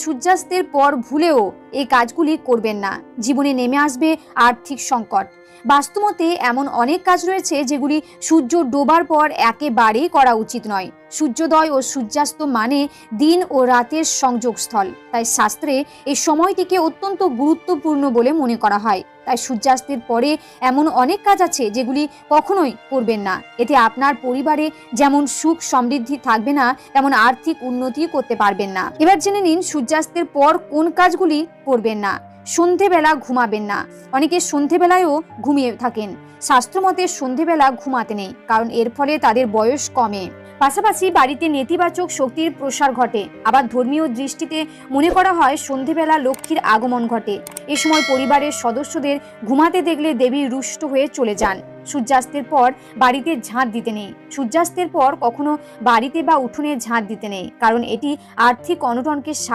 সূর্যাস্তের পর ভুলেও এই কাজগুলি করবেন না, জীবনে নেমে আসবে আর্থিক সংকট। বাস্তুমতে এমন অনেক কাজ রয়েছে যেগুলি সূর্য ডোবার পর একেবারেই করা উচিত নয়। সূর্যোদয় ও সূর্যাস্ত মানে দিন ও রাতের সংযোগস্থল, তাই শাস্ত্রে এই সময়টিকে অত্যন্ত গুরুত্বপূর্ণ বলে মনে করা হয়। তাই সূর্যাস্তের পরে এমন অনেক কাজ আছে যেগুলি কখনোই করবেন না। এতে আপনার পরিবারে যেমন সুখ সমৃদ্ধি থাকবে না, তেমন আর্থিক উন্নতি করতে পারবেন না। এবার জেনে নিন সূর্যাস্তের পর কোন কাজগুলি করবেন না। সন্ধেবেলা ঘুমাবেন না। অনেকে সন্ধেবেলায়ও ঘুমিয়ে থাকেন। শাস্ত্রমতে সন্ধেবেলা ঘুমাতে নেই, কারণ এর ফলে তাদের বয়স কমে। পাশাপাশি বাড়িতে নেতিবাচক শক্তির প্রসার ঘটে। আবার ধর্মীয় দৃষ্টিতে মনে করা হয় সন্ধেবেলা লক্ষ্মীর আগমন ঘটে। এ সময় পরিবারের সদস্যদের ঘুমাতে দেখলে দেবী রুষ্ট হয়ে চলে যান। সূর্যাস্তের পর বাড়িতে ঝাঁট দিতে নেই। সূর্যাস্তের পর কখনো বাড়িতে বা উঠোনে ঝাঁট দিতে নেই, কারণ এটি আর্থিক অনটনকে